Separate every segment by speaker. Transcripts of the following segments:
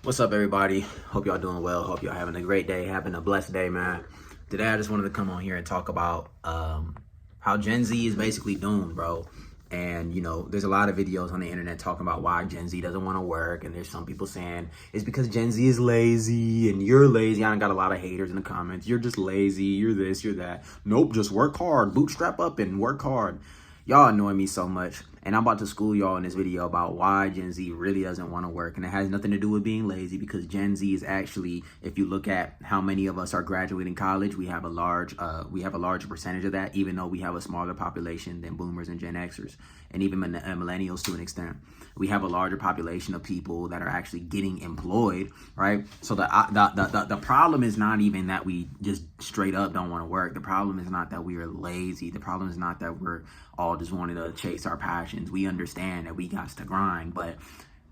Speaker 1: What's up, everybody? Hope y'all doing well. Hope y'all having a great day, having a blessed day, man. Today, I just wanted to come on here and talk about how Gen Z is basically doomed, bro. And, you know, there's a lot of videos on the internet talking about why Gen Z doesn't want to work. And there's some people saying it's because Gen Z is lazy and you're lazy. I got a lot of haters in the comments. You're just lazy. You're this, you're that. Nope, just work hard. Bootstrap up and work hard. Y'all annoy me so much. And I'm about to school y'all in this video about why Gen Z really doesn't want to work. And it has nothing to do with being lazy, because Gen Z is actually, if you look at how many of us are graduating college, we have a larger percentage of that, even though we have a smaller population than boomers and Gen Xers and even millennials to an extent. We have a larger population of people that are actually getting employed, right? So the problem is not even that we just straight up don't want to work. The problem is not that we are lazy. The problem is not that we're all just wanting to chase our passions. We understand that we got to grind, but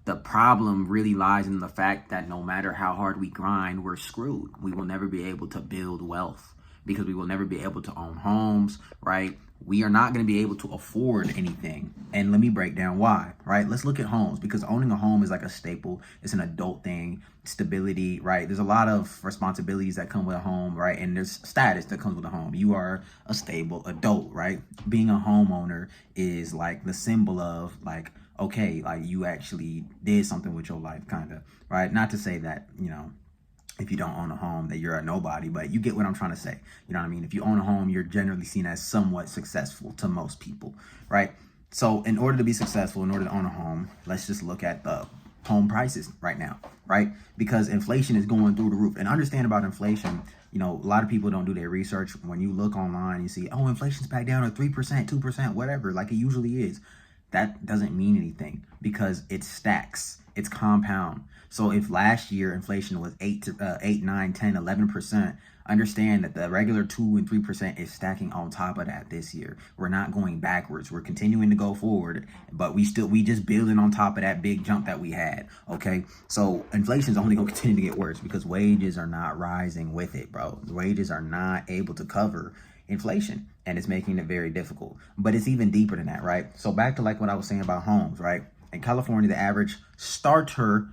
Speaker 1: the problem really lies in the fact that no matter how hard we grind, we're screwed. We will never be able to build wealth because we will never be able to own homes, right? We are not going to be able to afford anything. And let me break down why, right? Let's look at homes, because owning a home is like a staple. It's an adult thing, stability, right? There's a lot of responsibilities that come with a home, right? And there's status that comes with a home. You are a stable adult, right? Being a homeowner is like the symbol of like, okay, like you actually did something with your life, kind of, right? Not to say that, you know, if you don't own a home that you're a nobody, but you get what I'm trying to say. You know what I mean? If you own a home, you're generally seen as somewhat successful to most people, right? So in order to be successful, in order to own a home, let's just look at the home prices right now, right? Because inflation is going through the roof. And understand about inflation, you know, a lot of people don't do their research. When you look online, you see, oh, inflation's back down to 3%, 2%, whatever, like it usually is. That doesn't mean anything because it stacks, it's compound. So if last year inflation was 8, 9, 10, 11%, understand that the regular 2 and 3% is stacking on top of that this year. We're not going backwards. We're continuing to go forward, but we just building on top of that big jump that we had. Okay. So inflation is only going to continue to get worse because wages are not rising with it, bro. Wages are not able to cover inflation, and it's making it very difficult. But it's even deeper than that, right? So back to like what I was saying about homes, right? In California, the average starter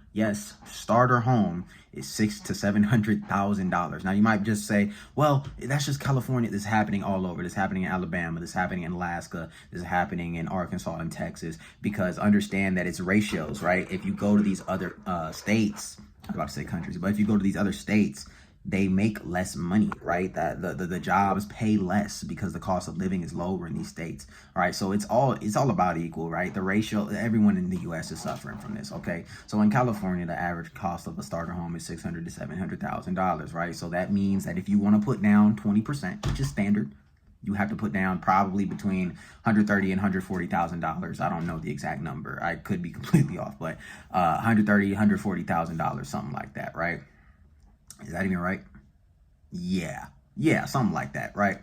Speaker 1: home is $600,000 to $700,000. Now you might just say, well, that's just California. This is happening all over. This is happening in Alabama. This is happening in Alaska. This is happening in Arkansas and Texas. Because understand that it's ratios, right? If you go to these other states, I was about to say countries, but if you go to these other states, they make less money, right? That the jobs pay less because the cost of living is lower in these states. All right. So it's all about equal, right? The ratio, everyone in the US is suffering from this. Okay. So in California, the average cost of a starter home is $600,000 to $700,000, right? So that means that if you want to put down 20%, which is standard, you have to put down probably between $130,000 and $140,000. I don't know the exact number. I could be completely off, but $130,000, $140,000, something like that, right? Is that even right? Yeah, something like that, right?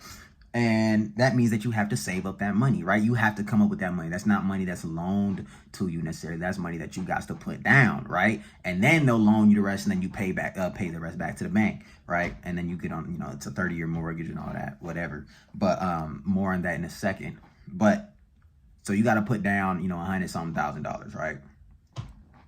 Speaker 1: And that means that you have to save up that money, right? You have to come up with that money. That's not money that's loaned to you necessarily. That's money that you got to put down, right? And then they'll loan you the rest, and then you pay the rest back to the bank, right? And then you get on, you know, it's a 30-year mortgage and all that, whatever. But more on that in a second. But so you got to put down, you know, $100,000, right?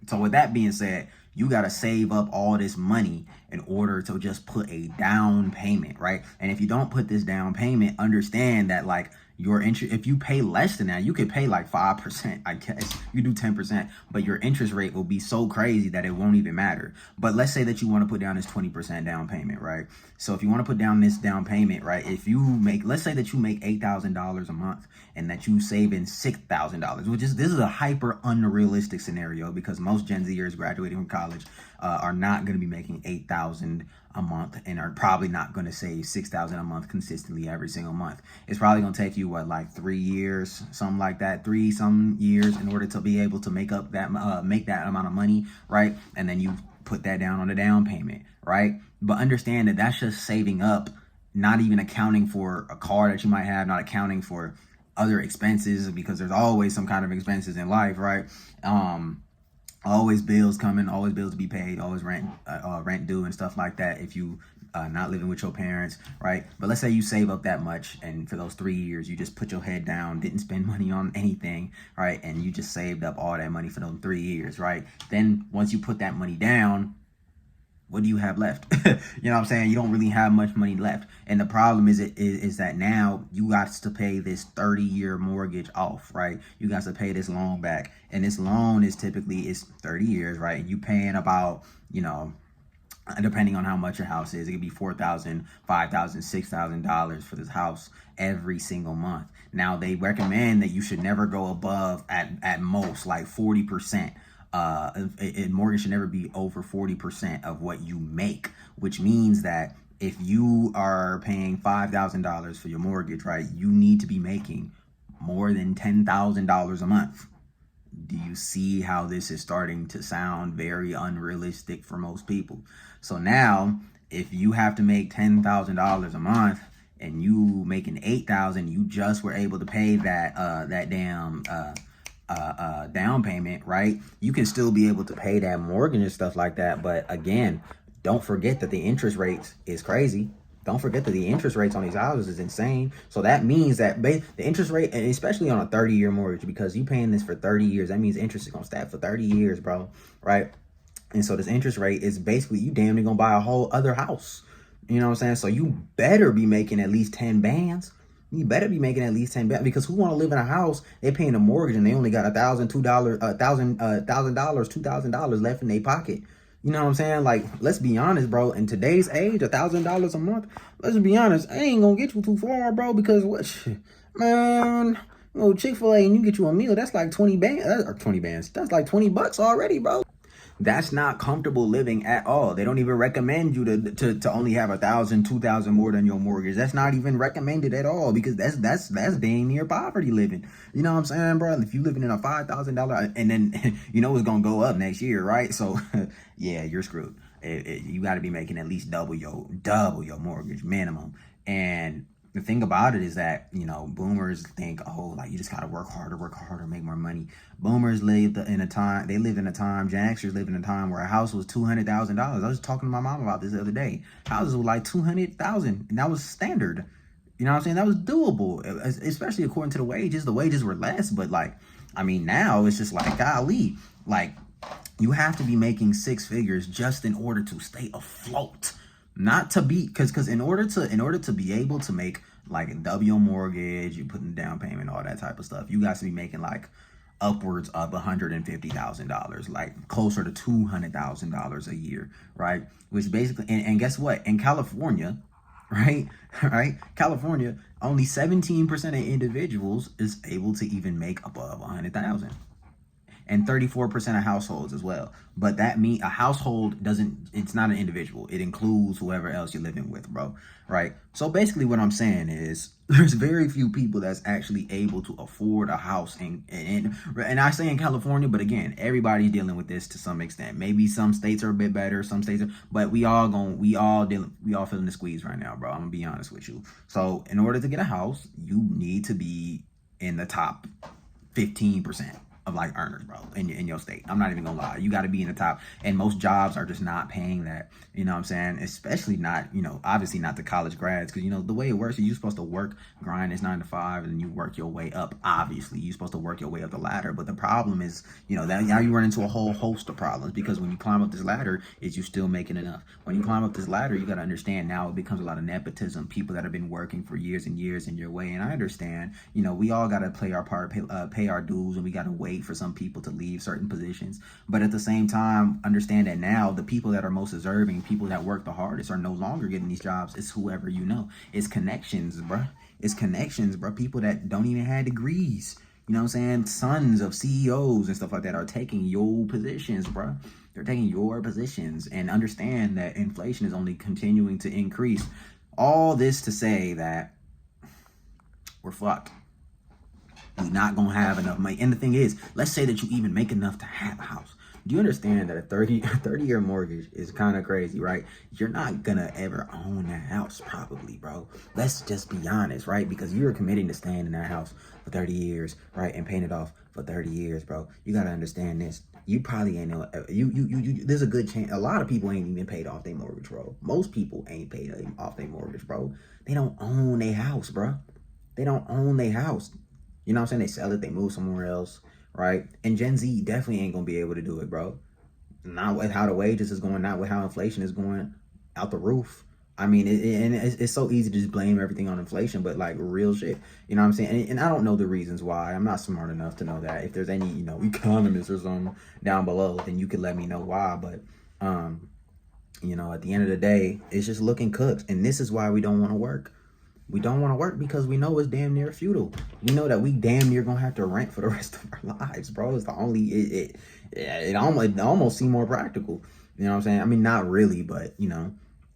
Speaker 1: So with that being said, you got to save up all this money in order to just put a down payment, right? And if you don't put this down payment, understand that like your interest, if you pay less than that, you could pay like 5%, I guess. You do 10%, but your interest rate will be so crazy that it won't even matter. But let's say that you want to put down this 20% down payment, right? So if you want to put down this down payment, right? If you make, let's say that you make $8,000 a month and that you save in $6,000, this is a hyper unrealistic scenario because most Gen Zers graduating from college are not going to be making $8,000 a month and are probably not going to save $6,000 a month consistently every single month. It's probably going to take you like 3 years, something like that, 3 some years in order to be able to make up that make that amount of money, right? And then you put that down on the down payment, right? But understand that that's just saving up, not even accounting for a car that you might have, not accounting for other expenses, because there's always some kind of expenses in life, right? Always bills coming, always bills to be paid, always rent due and stuff like that if you not living with your parents, right? But let's say you save up that much and for those 3 years you just put your head down, didn't spend money on anything, right? And you just saved up all that money for those 3 years, right? Then once you put that money down, what do you have left? You know what I'm saying? You don't really have much money left. And the problem is that now you got to pay this 30-year mortgage off, right? You got to pay this loan back. And this loan is typically 30 years, right? And you paying about, depending on how much your house is, it could be $4,000, $5,000, $6,000 for this house every single month. Now they recommend that you should never go above at most like 40%. Mortgage should never be over 40% of what you make, which means that if you are paying $5,000 for your mortgage, right, you need to be making more than $10,000 a month. Do you see how this is starting to sound very unrealistic for most people? So now, if you have to make $10,000 a month and you making $8,000, you just were able to pay that damn down payment, right? You can still be able to pay that mortgage and stuff like that. But again, don't forget that the interest rates is crazy. Don't forget that the interest rates on these houses is insane. So that means that the interest rate, and especially on a 30-year mortgage, because you paying this for 30 years, that means interest is going to stack for 30 years, bro, right? And so this interest rate is basically you damn near going to buy a whole other house. You know what I'm saying? So you better be making at least 10 bands. You better be making at least 10 bands, because who want to live in a house, they're paying a mortgage and they only got $2,000 left in their pocket. You know what I'm saying? Like, let's be honest, bro. In today's age, $1,000 a month, let's be honest, I ain't gonna get you too far, bro, because man, Chick-fil-A and you get you a meal, that's like 20 bands, or 20 bands. That's like $20 already, bro. That's not comfortable living at all. They don't even recommend you to only have 1,000, 2,000 more than your mortgage. That's not even recommended at all, because that's dang near poverty living. You know what I'm saying, bro? If you living in a $5,000, and then it's gonna go up next year, right? So yeah, you're screwed. You got to be making at least double your mortgage minimum. And the thing about it is that, boomers think, oh, like you just got to work harder, make more money. Boomers lived in a time, Gen Xers lived in a time where a house was $200,000. I was just talking to my mom about this the other day. Houses were like $200,000, and that was standard. You know what I'm saying? That was doable, especially according to the wages. The wages were less, but now it's just like, golly, like you have to be making six figures just in order to stay afloat. Not to be, because in order to be able to make like double your mortgage, you putting down payment, all that type of stuff, you got to be making like upwards of $150,000, like closer to $200,000 a year, right? Which basically, and guess what? In California, right, California, only 17% of individuals is able to even make above 100,000. And 34% of households as well. But that means a household it's not an individual. It includes whoever else you're living with, bro. Right? So basically what I'm saying is there's very few people that's actually able to afford a house. And I say in California, but again, everybody's dealing with this to some extent. Maybe some states are a bit better, some states are, but we all feeling the squeeze right now, bro. I'm gonna be honest with you. So in order to get a house, you need to be in the top 15% of like earners, bro, in your state. I'm not even gonna lie. You got to be in the top, and most jobs are just not paying that. You know what I'm saying? Especially not, obviously not the college grads, because the way it works, you're supposed to work, grind is 9 to 5, and you work your way up. Obviously, you're supposed to work your way up the ladder, but the problem is, that now you run into a whole host of problems, because when you climb up this ladder, is you still making enough? When you climb up this ladder, you got to understand now it becomes a lot of nepotism, people that have been working for years and years in your way. And I understand, we all got to play our part, pay our dues, and we got to wait for some people to leave certain positions. But at the same time, understand that now the people that are most deserving, people that work the hardest, are no longer getting these jobs. It's whoever It's connections, bro. It's connections, bro. People that don't even have degrees. You know what I'm saying? Sons of CEOs and stuff like that are taking your positions, bro. They're taking your positions. And understand that inflation is only continuing to increase. All this to say that we're fucked. We're not going to have enough money. And the thing is, let's say that you even make enough to have a house. Do you understand that a 30-year mortgage is kind of crazy, right? You're not going to ever own that house probably, bro. Let's just be honest, right? Because you're committing to staying in that house for 30 years, right? And paying it off for 30 years, bro. You got to understand this. You probably ain't know, there's a good chance, a lot of people ain't even paid off their mortgage, bro. Most people ain't paid off their mortgage, bro. They don't own their house, bro. They don't own their house. You know what I'm saying? They sell it, they move somewhere else, right? And Gen Z definitely ain't gonna be able to do it, bro. not with how the wages is going, not with how inflation is going out the roof. I mean, it's so easy to just blame everything on inflation, but like real shit, you know what I'm saying? And I don't know the reasons why. I'm not smart enough to know that. If there's any, economists or something down below, then you could let me know why. But, at the end of the day, it's just looking cooked. And this is why we don't want to work. We don't want to work because we know it's damn near futile. We know that we damn near gonna have to rent for the rest of our lives, bro. It's the only it almost seem more practical. You know what I'm saying? I mean, not really, but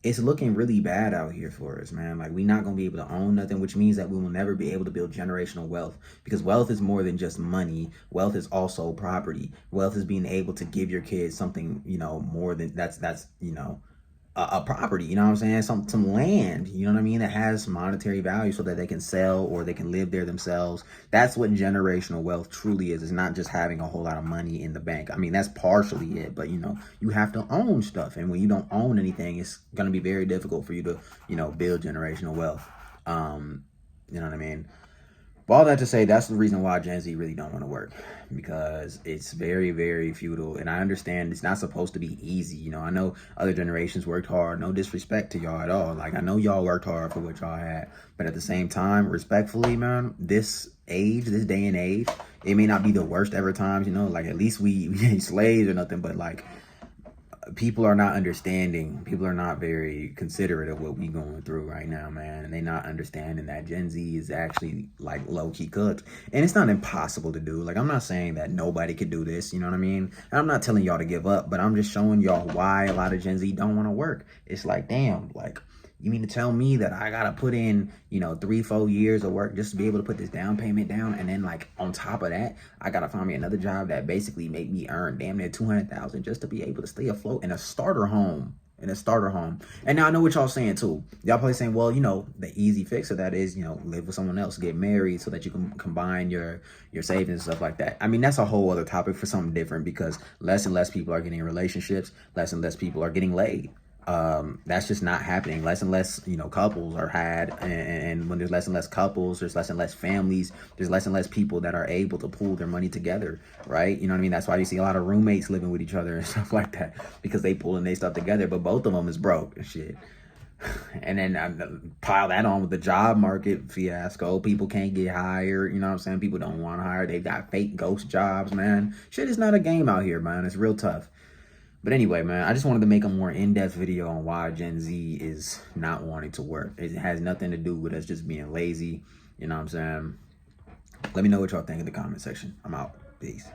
Speaker 1: it's looking really bad out here for us, man. Like, we're not gonna be able to own nothing, which means that we will never be able to build generational wealth, because wealth is more than just money. Wealth is also property. Wealth is being able to give your kids something, more than that's a property, you know what I'm saying? Some land, you know what I mean, that has monetary value so that they can sell or they can live there themselves. That's what generational wealth truly is. It's not just having a whole lot of money in the bank. I mean, that's partially it, but you have to own stuff. And when you don't own anything, it's going to be very difficult for you to, build generational wealth. You know what I mean? But all that to say, that's the reason why Gen Z really don't want to work, because it's very, very futile. And I understand it's not supposed to be easy. I know other generations worked hard. No disrespect to y'all at all. Like, I know y'all worked hard for what y'all had. But at the same time, respectfully, man, this day and age, it may not be the worst ever times, like at least we ain't slaves or nothing, but like, people are not understanding. People are not very considerate of what we going through right now, man. And they not understanding that Gen Z is actually like low-key cooked. And it's not impossible to do. Like, I'm not saying that nobody could do this, you know what I mean? And I'm not telling y'all to give up, but I'm just showing y'all why a lot of Gen Z don't want to work. It's like, damn, like, you mean to tell me that I gotta put in, 3-4 years of work just to be able to put this down payment down, and then like on top of that, I gotta find me another job that basically make me earn damn near $200,000 just to be able to stay afloat in a starter home. And now I know what y'all saying too. Y'all probably saying, well, the easy fix of that is, live with someone else, get married so that you can combine your savings and stuff like that. I mean, that's a whole other topic for something different, because less and less people are getting in relationships, less and less people are getting laid. That's just not happening. Less and less, couples are had, and when there's less and less couples, there's less and less families, there's less and less people that are able to pool their money together, right? You know what I mean? That's why you see a lot of roommates living with each other and stuff like that, because they pulling their stuff together, but both of them is broke and shit. And then pile that on with the job market fiasco. People can't get hired, you know what I'm saying? People don't want to hire. They've got fake ghost jobs, man. Shit is not a game out here, man. It's real tough. But anyway, man, I just wanted to make a more in-depth video on why Gen Z is not wanting to work. It has nothing to do with us just being lazy. You know what I'm saying? Let me know what y'all think in the comment section. I'm out. Peace.